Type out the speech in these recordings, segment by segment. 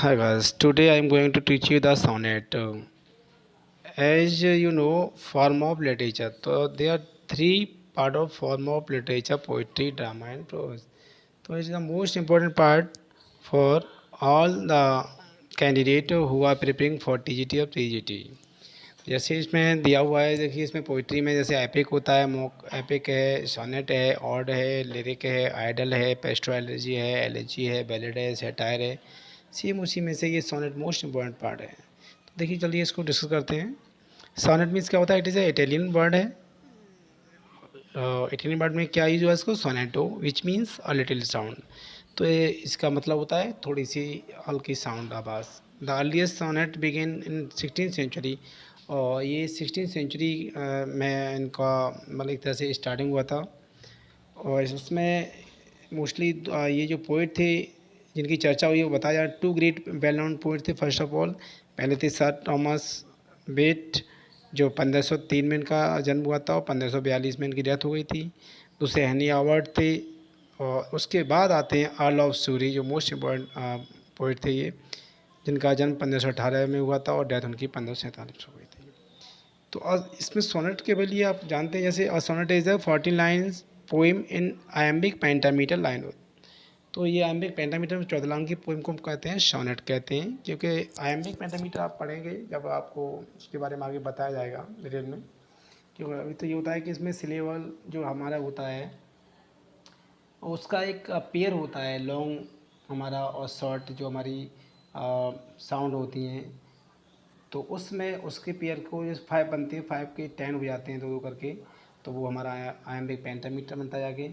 Hi guys, today I am going to teach you the sonnet. As you know, form of literature. So there are three part of form of literature: poetry, drama, and prose. So it's the most important part for all the candidate who are preparing for TGT or PGT. जैसे इसमें दिया हुआ है, देखिए इसमें poetry में जैसे epic होता है, मोक एपिक है, सोनेट है, ऑड है, लिरिक है, आइडल है, पेस्ट्रोलॉजी है, एलेजी है, बैलेड है, सेटायर है। सेम उसी में से ये सोनेट मोस्ट इम्पॉर्टेंट पार्ट है। तो देखिए चलिए इसको डिस्कस करते हैं। सोनेट मीन्स क्या होता है? It is a Italian word है। इटालियन वर्ड में क्या यूज हुआ है इसको? Sonetto which means a little sound. तो ये इसका मतलब होता है थोड़ी सी हल्की साउंड, आवाज़। The earliest sonnet begin in 16th century. और ये 16th सेंचुरी में इनका मतलब एक तरह से स्टार्टिंग हुआ था। और इसमें मोस्टली ये जो पोइट थे जिनकी चर्चा हुई वो बताया जाए, two great well known poet थे। फर्स्ट ऑफ ऑल पहले थे सर थॉमस बेट, जो 1503 में इनका जन्म हुआ था और 1542 में इनकी डेथ हो गई थी। दूसरे हेनरी हावर्ड थे। और उसके बाद आते हैं अर्ल ऑफ सूरी, जो मोस्ट इम्पॉर्टेंट पोइट थे ये, जिनका जन्म 1518 में हुआ था और डेथ उनकी 1547 हो गई थी। तो इसमें सोनेट के लिए आप जानते हैं, जैसे sonnet is a 14 lines poem in iambic pentameter line. तो ये आयम्बिक पेंटामीटर में 14 लाइन की पोइम को हम कहते हैं सोनेट कहते हैं, क्योंकि आयम्बिक पेंटामीटर आप पढ़ेंगे जब आपको इसके बारे में आगे बताया जाएगा डिटेल में। क्योंकि अभी तो ये होता है कि इसमें सिलेबल जो हमारा होता है उसका एक पेयर होता है, लॉन्ग हमारा और शॉर्ट जो हमारी साउंड होती हैं। तो उसमें उसके पेयर को जो 5 बनते हैं, 5 के 10 हो जाते हैं, दो दो करके। तो वो हमारा आयम्बिक पेंटामीटर बनता है आगे।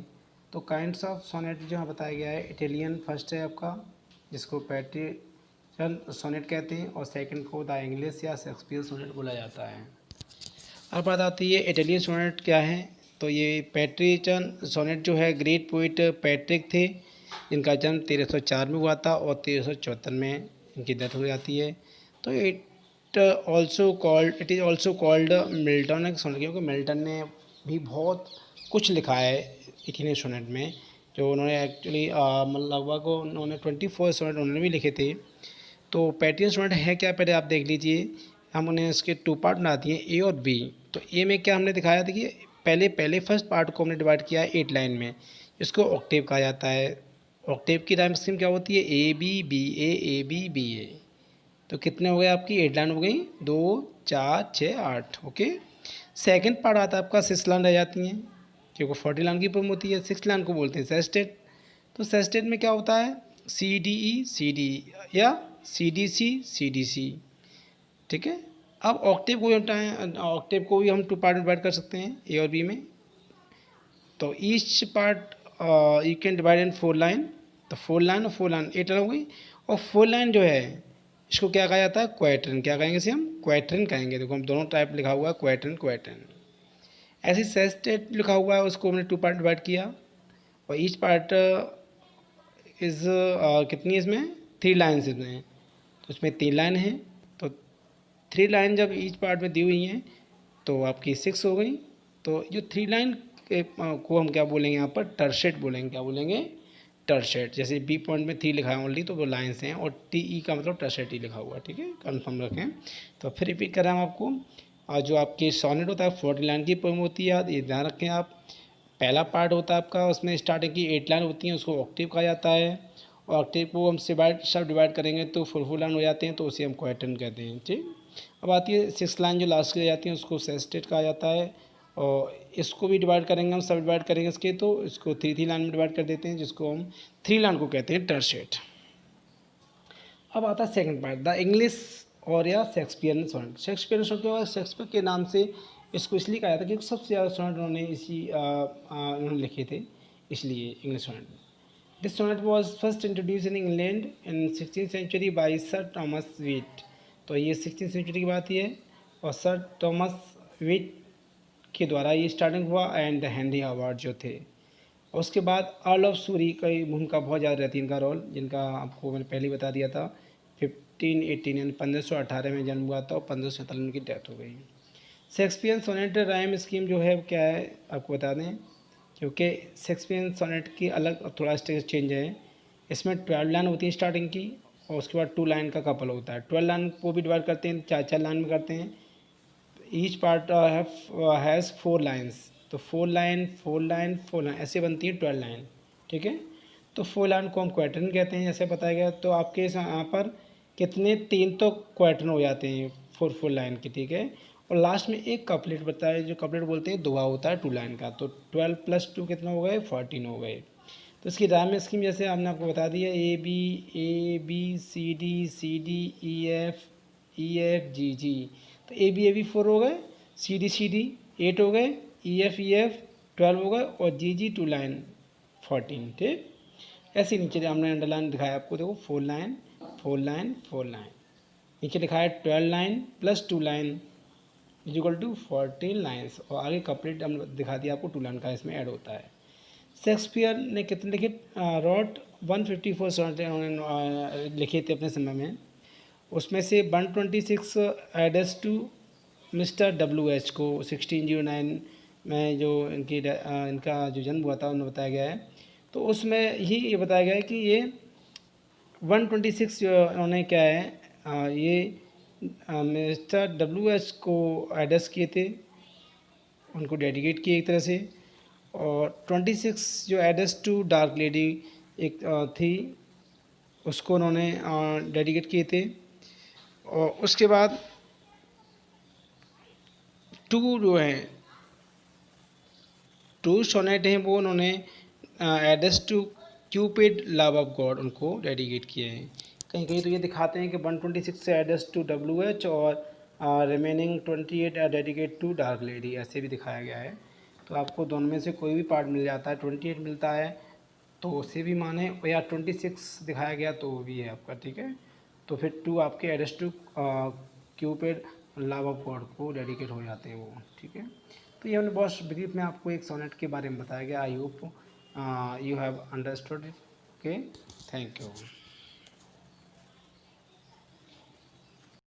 तो काइंड्स ऑफ सोनेट जो यहाँ बताया गया है, इटालियन फर्स्ट है आपका, जिसको पैट्रिशन सोनेट कहते हैं, और सेकंड को द इंग्लिश या शेक्सपियर सोनेट बोला जाता है। अब बात आती है इटालियन सोनेट क्या है। तो ये पैट्रिचन सोनेट जो है, ग्रेट पोइट पैट्रिक थे, जिनका जन्म 1304 में हुआ था और 1374 में इनकी डेथ हो जाती है। तो it is also called Miltonic sonnet, क्योंकि मिल्टन ने भी बहुत कुछ लिखा है इटालियन सोनेट में। जो उन्होंने एक्चुअली लगभग उन्होंने 24 सोनेट उन्होंने भी लिखे थे। तो पैट्रियन सोनेट है क्या, पहले आप देख लीजिए। हम उन्हें इसके 2 पार्ट बनाती हैं, ए और बी। तो ए में क्या हमने दिखाया, देखिए पहले पहले फर्स्ट पार्ट को हमने डिवाइड किया है 8 लाइन में। इसको ऑक्टेव कहा जाता है। ऑक्टेव की राइम स्कीम क्या होती है? A B B A B B A. तो कितने हो गए आपकी? 8 लाइन हो गई, 2 4 6 8। ओके। सेकंड पार्ट आता है आपका, 6 लाइन रह जाती हैं, क्योंकि 40 लाइन की पोम होती है। 6 लाइन को बोलते हैं सेस्टेट। तो सेस्टेट में क्या होता है? सी डी या सी डी सी। ठीक है। अब ऑक्टेव को भी हम 2 पार्ट में डिवाइड कर सकते हैं, ए और बी में। तो each part you can divide in 4 line. तो 4 लाइन और 4 लाइन 8 लाइन हो गई। और 4 लाइन जो है इसको क्या कहा जाता है? क्वैट्रन। क्या कहेंगे इसे हम? क्वैट्रन कहेंगे। देखो हम दोनों टाइप लिखा हुआ है, क्वैट्रन क्वैट्रन। ऐसे सेस्टेट लिखा हुआ है, उसको हमने 2 पार्ट डिवाइड किया। और ईच पार्ट इज़ कितनी इसमें? 3 लाइन्स इसमें। तो इसमें 3 लाइन है। तो 3 लाइन जब ईच पार्ट में दी हुई हैं तो आपकी 6 हो गई। तो जो 3 लाइन को हम क्या बोलेंगे यहाँ पर? टर्सेट बोलेंगे। क्या बोलेंगे? टर्सेट। जैसे बी पॉइंट में 3 लिखा है ओनली, तो वो लाइन्स हैं, और टी ई का मतलब टर्सेट ही लिखा हुआ है। ठीक है, कन्फर्म रखें। तो फिर रिपीट कर रहा हूँ आपको। और जो आपकी सोनेट होता है 40 लाइन की पोएम होती है, ये ध्यान रखें आप। पहला पार्ट होता है आपका, उसमें स्टार्टिंग की 8 लाइन होती हैं, उसको ऑक्टेव कहा जाता है। और ऑक्टेव को हम सब डिवाइड करेंगे तो फुल लाइन हो जाते हैं, तो उसे हम क्वैट्रन कहते हैं। ठीक। अब आती है 6 लाइन जो लास्ट की जाती हैं, उसको सेस्टेट कहा जाता है। और इसको भी डिवाइड करेंगे, हम सब डिवाइड करेंगे इसके, तो इसको 3 लाइन में डिवाइड कर देते हैं, जिसको हम 3 लाइन को कहते हैं टर्सेट। अब आता है सेकंड पार्ट, द इंग्लिश और या शेक्सपियरियन सोनेट। शेक्सपियरियन सोनेट के बाद शेक्सपियर के नाम से इसको इसलिए कहा जाता है क्योंकि सबसे ज़्यादा सोनेट उन्होंने उन्होंने लिखे थे, इसलिए English sonnet. This sonnet was first introduce in England in 16th century by sir Thomas Wyatt. तो ये 16th सेंचुरी की बात ही है, और सर थॉमस वीट के द्वारा ये स्टार्टिंग हुआ, एंड हेनरी हावर्ड जो थे। और उसके बाद अर्ल ऑफ सूरी की भूमिका बहुत ज़्यादा रहती है, इनका रोल, जिनका आपको मैंने पहले ही बता दिया था। 1518 यानी 1518 में जन्म हुआ था और 1547 में उनकी डेथ हो गई। शेक्सपियन सोनेट राइम स्कीम जो है क्या है आपको बता दें, क्योंकि शेक्सपियन सोनेट की अलग थोड़ा स्टेज चेंज है। इसमें 12 लाइन होती है स्टार्टिंग की, और उसके बाद 2 लाइन का कपल होता है। 12 लाइन को भी डिवाइड करते हैं, 4 लाइन में करते हैं। ईच पार्ट हैज़ 4 लाइन्स, तो 4 लाइन 4 लाइन 4 लाइन ऐसे बनती है 12 लाइन, ठीक है। तो 4 लाइन को हम क्वार्टरन कहते हैं, जैसे बताया गया। तो आपके यहाँ पर कितने 3 तो क्वार्टरन हो जाते हैं 4 लाइन के, ठीक है। और लास्ट में एक कपलेट बताया, जो कपलेट बोलते हैं दोहा होता है 2 लाइन का। तो 12 + 2 कितना हो गए, 14 हो गए। तो इसकी राइम स्कीम जैसे हमने आपको बता दिया, A B C D E F G. तो ए बी 4 हो गए, सी डी 8 हो गए, ई एफ 12 हो गए, और जी 2 लाइन 14, ठीक। ऐसे नीचे हमने अंडरलाइन दिखाया आपको, देखो 4 लाइन 4 लाइन 4 लाइन, नीचे लिखा है 12 line + 2 line equal to 14 lines, और आगे कपलेट हम दिखा दिया आपको 2 लाइन का इसमें ऐड होता है। शेक्सपियर ने कितने लिखे, रॉट 154 सोनेट लिखे थे अपने समय में। उसमें से 126 एडस टू मिस्टर WH को 1609 में, जो इनका जो जन्म हुआ था उन्हें बताया गया है। तो उसमें ही ये बताया गया है कि ये 126 जो उन्होंने क्या है, ये मिस्टर WH को एड्रेस किए थे, उनको डेडिकेट किए एक तरह से। और 26 जो एड्रेस टू डार्क लेडी एक थी, उसको उन्होंने डेडिकेट किए थे। और उसके बाद 2 जो हैं 2 सोनेट हैं, वो उन्होंने address to Cupid love of god उनको डेडिकेट किए हैं। कहीं कहीं तो ये दिखाते हैं कि 126 से एड्रेस टू WH, और remaining 28 dedicate to dark lady, ऐसे भी दिखाया गया है। तो आपको दोनों में से कोई भी पार्ट मिल जाता है, 28 मिलता है तो उसे भी माने, या 26 दिखाया गया तो वो भी है आपका, ठीक है। तो फिर 2 आपके address to Cupid love of god को डेडिकेट हो जाते हैं वो, ठीक है। तो ये हमने बहुत ब्रीफ में आपको एक सोनेट के बारे में बताया गया। I hope you have understood it. Okay, thank you.